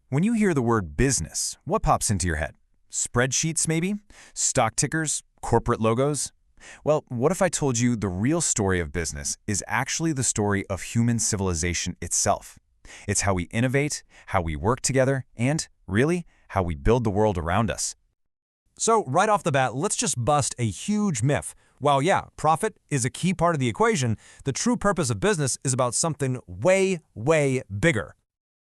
When you hear the word business, what pops into your head? Spreadsheets, maybe? Stock tickers? Corporate logos? Well, what if I told you the real story of business is actually the story of human civilization itself? It's how we innovate, how we work together, and, really, how we build the world around us. So right off the bat, let's just bust a huge myth. While yeah, profit is a key part of the equation, the true purpose of business is about something way, way bigger.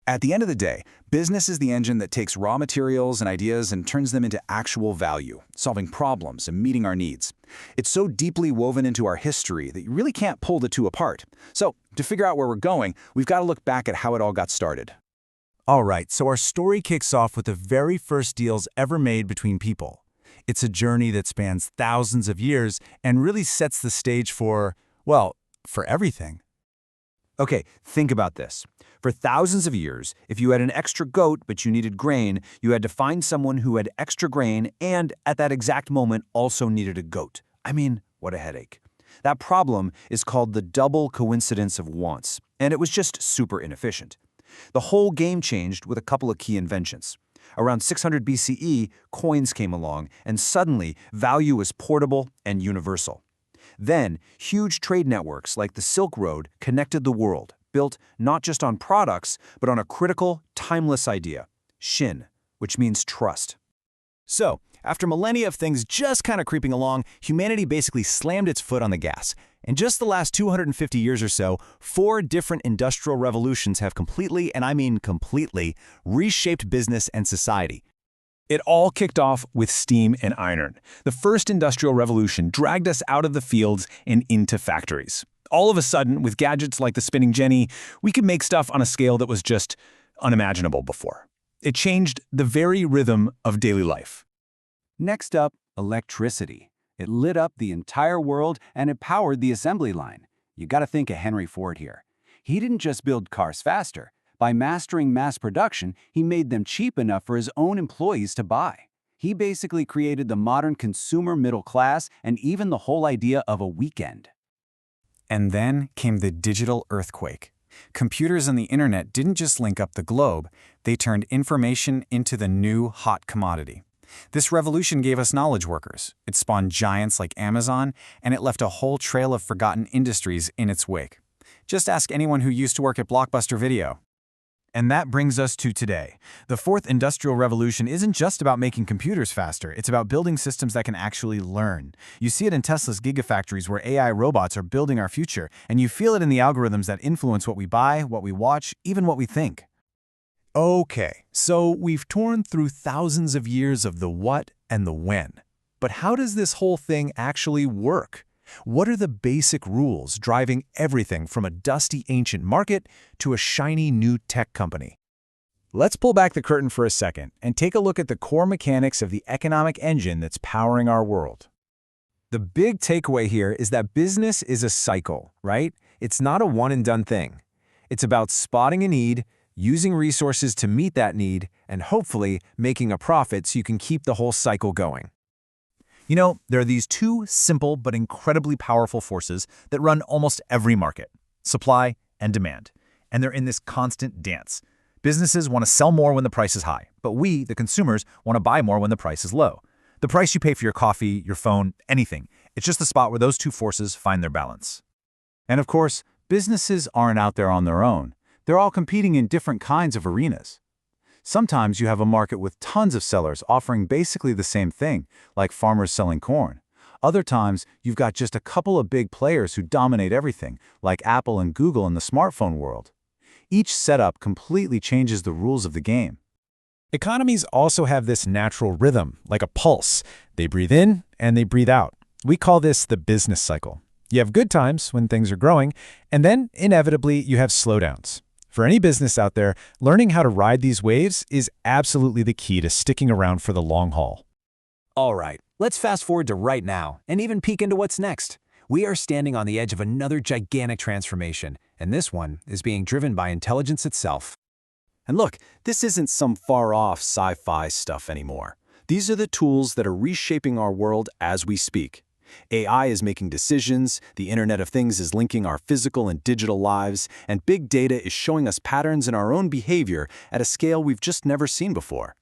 At the end of the day, business is the engine that takes raw materials and ideas and turns them into actual value, solving problems and meeting our needs. It's so deeply woven into our history that you really can't pull the two apart. So, to figure out where we're going, we've got to look back at how it all got started. All right, so our story kicks off with the very first deals ever made between people. It's a journey that spans thousands of years and really sets the stage for, well, for everything. Okay, think about this. For thousands of years, if you had an extra goat but you needed grain, you had to find someone who had extra grain and, at that exact moment, also needed a goat. I mean, what a headache. That problem is called the double coincidence of wants, and it was just super inefficient. The whole game changed with a couple of key inventions. Around 600 BCE, coins came along, and suddenly, value was portable and universal. Then, huge trade networks like the Silk Road connected the world, built not just on products, but on a critical, timeless idea, Xin, which means trust. So, after millennia of things just kind of creeping along, humanity basically slammed its foot on the gas. In just the last 250 years or so, 4 different industrial revolutions have completely, and I mean completely, reshaped business and society. It all kicked off with steam and iron. The first industrial revolution dragged us out of the fields and into factories. All of a sudden, with gadgets like the spinning jenny, we could make stuff on a scale that was just unimaginable before. It changed the very rhythm of daily life. Next up, electricity. It lit up the entire world and it powered the assembly line. You gotta think of Henry Ford here. He didn't just build cars faster. By mastering mass production, he made them cheap enough for his own employees to buy. He basically created the modern consumer middle class and even the whole idea of a weekend. And then came the digital earthquake. Computers and the internet didn't just link up the globe, they turned information into the new hot commodity. This revolution gave us knowledge workers. It spawned giants like Amazon, and it left a whole trail of forgotten industries in its wake. Just ask anyone who used to work at Blockbuster Video. And that brings us to today. The fourth industrial revolution isn't just about making computers faster, it's about building systems that can actually learn. You see it in Tesla's gigafactories where AI robots are building our future, and you feel it in the algorithms that influence what we buy, what we watch, even what we think. Okay, so we've torn through thousands of years of the what and the when. But how does this whole thing actually work? What are the basic rules driving everything from a dusty ancient market to a shiny new tech company? Let's pull back the curtain for a second and take a look at the core mechanics of the economic engine that's powering our world. The big takeaway here is that business is a cycle, right? It's not a one-and-done thing. It's about spotting a need, using resources to meet that need, and hopefully making a profit so you can keep the whole cycle going. You know, there are these 2 simple but incredibly powerful forces that run almost every market: supply and demand. And they're in this constant dance. Businesses want to sell more when the price is high, but we, the consumers, want to buy more when the price is low. The price you pay for your coffee, your phone, anything. It's just the spot where those 2 forces find their balance. And of course, businesses aren't out there on their own. They're all competing in different kinds of arenas. Sometimes you have a market with tons of sellers offering basically the same thing, like farmers selling corn. Other times, you've got just a couple of big players who dominate everything, like Apple and Google in the smartphone world. Each setup completely changes the rules of the game. Economies also have this natural rhythm, like a pulse. They breathe in and they breathe out. We call this the business cycle. You have good times when things are growing, and then, inevitably, you have slowdowns. For any business out there, learning how to ride these waves is absolutely the key to sticking around for the long haul. All right, let's fast forward to right now and even peek into what's next. We are standing on the edge of another gigantic transformation, and this one is being driven by intelligence itself. And look, this isn't some far-off sci-fi stuff anymore. These are the tools that are reshaping our world as we speak. AI is making decisions, the Internet of Things is linking our physical and digital lives, and big data is showing us patterns in our own behavior at a scale we've just never seen before.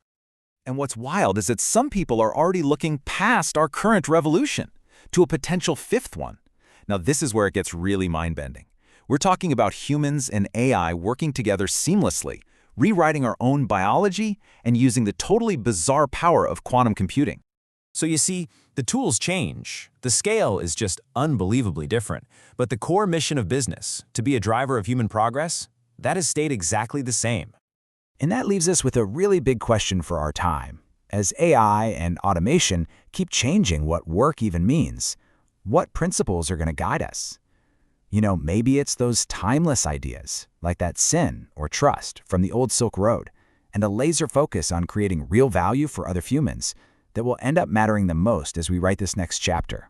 And what's wild is that some people are already looking past our current revolution to a potential fifth one. Now, this is where it gets really mind-bending. We're talking about humans and AI working together seamlessly, rewriting our own biology and using the totally bizarre power of quantum computing. So you see, the tools change. The scale is just unbelievably different. But the core mission of business, to be a driver of human progress, that has stayed exactly the same. And that leaves us with a really big question for our time. As AI and automation keep changing what work even means, what principles are going to guide us? Maybe it's those timeless ideas, like that sin or trust from the old Silk Road, and a laser focus on creating real value for other humans that will end up mattering the most as we write this next chapter.